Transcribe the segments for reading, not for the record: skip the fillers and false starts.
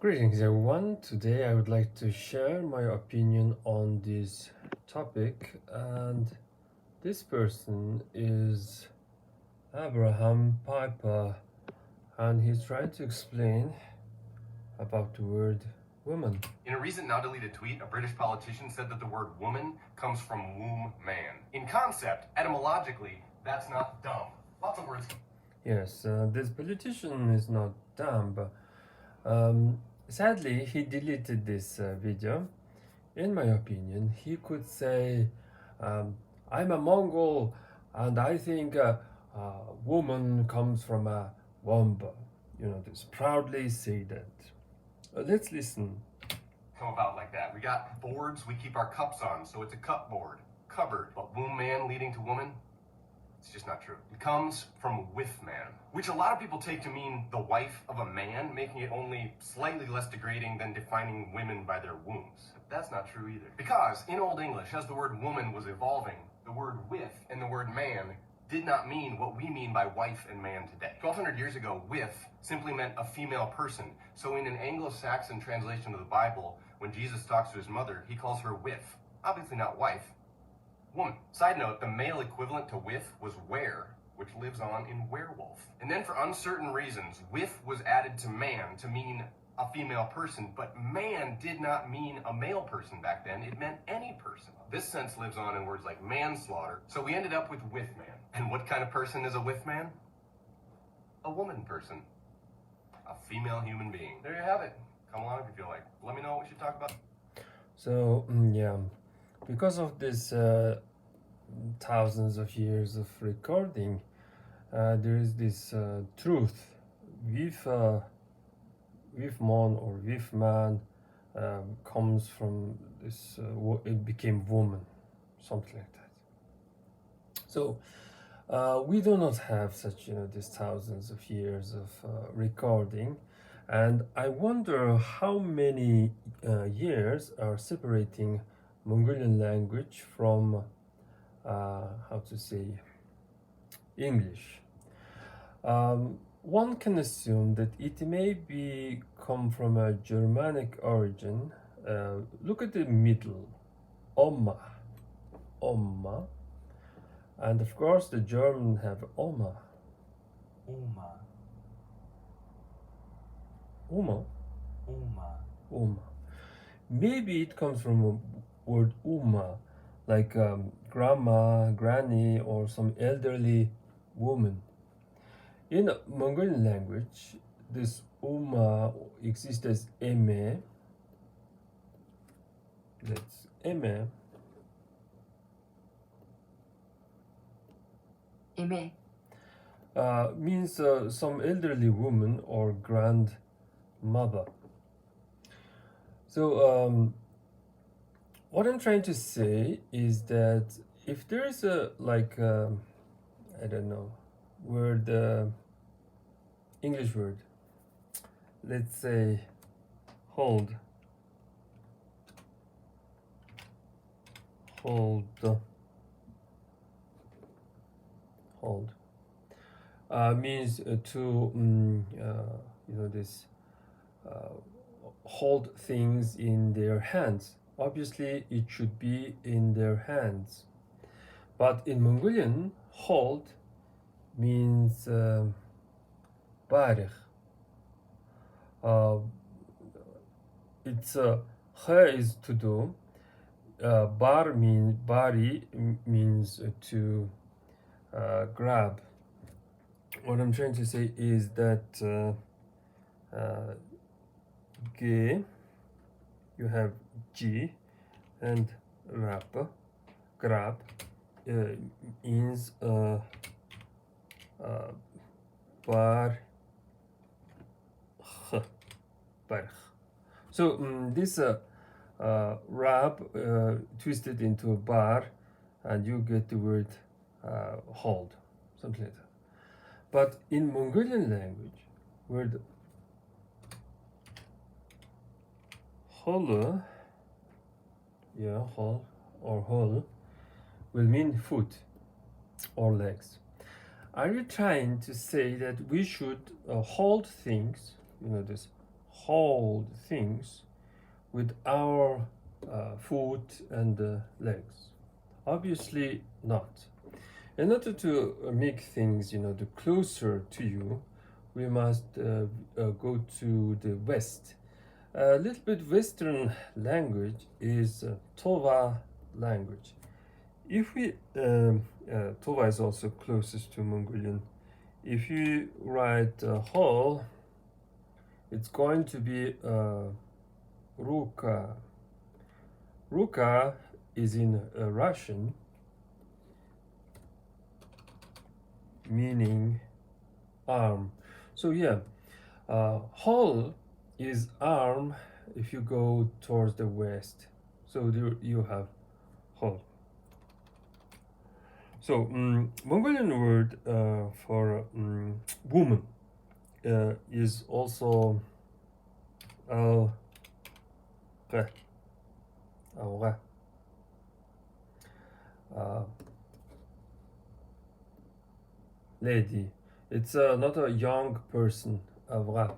Greetings everyone. Today I would like to share my opinion on this topic, and this person is Abraham Piper, and he's trying to explain about the word woman. In a recent now deleted tweet, a British politician said that the word woman comes from womb man. In concept, etymologically, that's not dumb. Lots of words. Yes, this politician is not dumb, but sadly he deleted this video. In my opinion, he could say, I'm a Mongol and I think a woman comes from a womb. Just proudly say that. Let's listen. Come about like that. We got boards we keep our cups on, so it's a cupboard. Covered, but womb man leading to woman? It's just not true. It comes from with man, which a lot of people take to mean the wife of a man, making it only slightly less degrading than defining women by their wombs. But that's not true either. Because in Old English, as the word woman was evolving, the word with and the word man did not mean what we mean by wife and man today. 1200 years ago, with simply meant a female person. So in an Anglo-Saxon translation of the Bible, when Jesus talks to his mother, he calls her with, obviously not wife, woman. Side note, the male equivalent to with was were, which lives on in werewolf. And then for uncertain reasons, with was added to man to mean a female person, but man did not mean a male person back then. It meant any person. This sense lives on in words like manslaughter. So we ended up with man. And what kind of person is a man? A woman person. A female human being. There you have it. Come along if you feel like. Let me know what we should talk about. So, yeah, because of this thousands of years of recording, there is this truth with man or with man comes from this it became woman, something like that. So we do not have such these thousands of years of recording, and I wonder how many years are separating Mongolian language from how to say English. One can assume that it may be come from a Germanic origin. Look at the middle, Oma, Oma, and of course the German have Oma. Uma, Uma, Uma, Uma. Maybe it comes from a word Uma, like grandma, granny, or some elderly woman. In Mongolian language, this Uma exists as eme. That's eme. Eme, Means some elderly woman or grandmother. So what I'm trying to say is that if there is a I don't know word, English word, let's say hold, means to this hold things in their hands. Obviously it should be in their hands, but in Mongolian, hold means barich. It's is to do. Bar means bari means to grab. What I'm trying to say is that G, you have G, and grab means bar, barch. So this rab twisted into a bar, and you get the word hold, something like that. But in Mongolian language, word hol, hol or hol will mean foot or legs. Are you trying to say that we should hold things, this hold things with our foot and legs? Obviously not. In order to make things, the closer to you, we must go to the West. A little bit Western language is Tuva language. If we, Tuva is also closest to Mongolian. If you write hall, it's going to be ruka. Ruka is in Russian, meaning arm. So yeah, hall is arm if you go towards the west. So there you have hall. So Mongolian word for woman is also Awgay. Awgay. Lady. It's not a young person, avgan.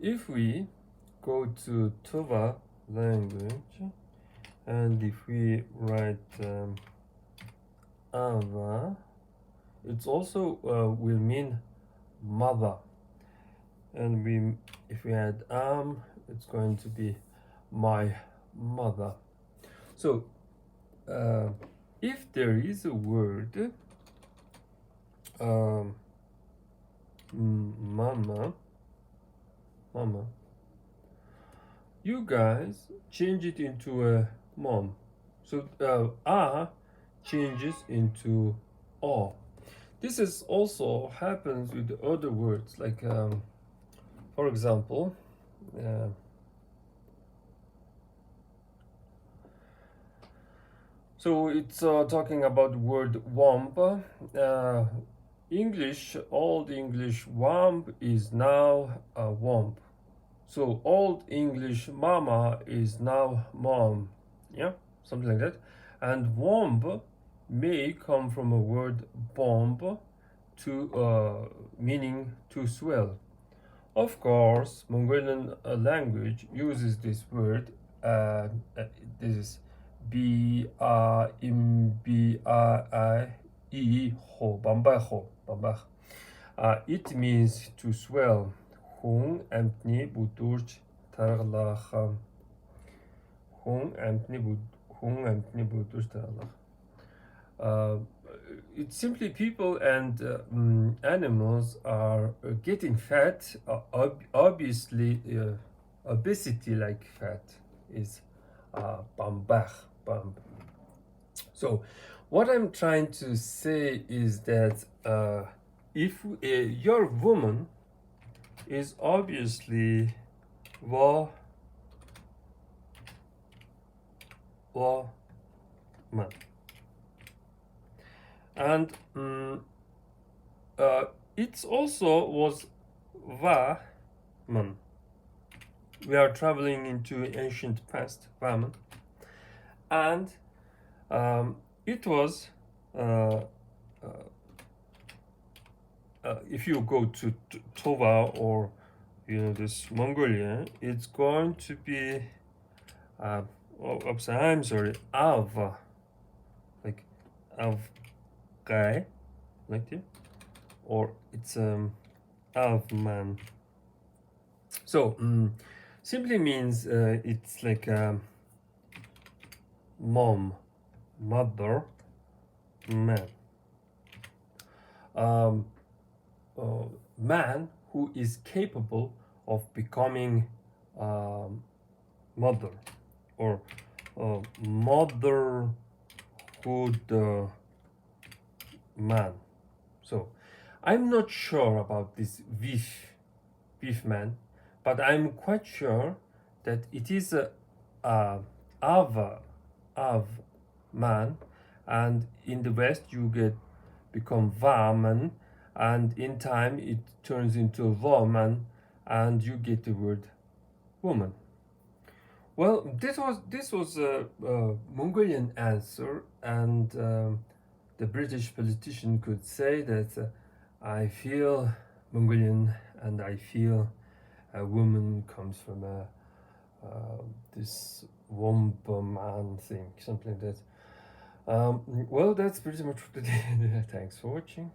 If we go to Tuva language, and if we write Ava, it's also will mean mother. And if we add it's going to be my mother. So if there is a word mama, you guys change it into a mom. So changes into o. This is also happens with other words, like for example, so it's talking about word womb. Old English womb is now a womb. So Old English mama is now mom. Yeah, something like that. And womb may come from a word bomb, to meaning to swell. Of course, Mongolian language uses this word. This is ho, bambay ho, bambay. It means to swell. Хүн амтны бүдүүрч таргалах. Хүн амтны бүдүүрч таргалах. It's simply people and animals are getting fat. Obviously, obesity like fat is bambach. So, what I'm trying to say is that if your woman is obviously man. And it also was Va-man. We are traveling into ancient past, Va-man. And it was if you go to Tuva or this Mongolian, it's going to be I'm sorry, like Awgay, like that, or it's Awa-man. So simply means it's like mom, mother, man. Man who is capable of becoming mother, or motherhood man. So I'm not sure about this Vif man, but I'm quite sure that it is a av man, and in the West you become Va-man, and in time it turns into Va-man, and you get the word woman. Well, this was a Mongolian answer, and the British politician could say that I feel Mongolian and I feel a woman comes from a this Womba-man thing, something like that. Well, that's pretty much for today. Thanks for watching.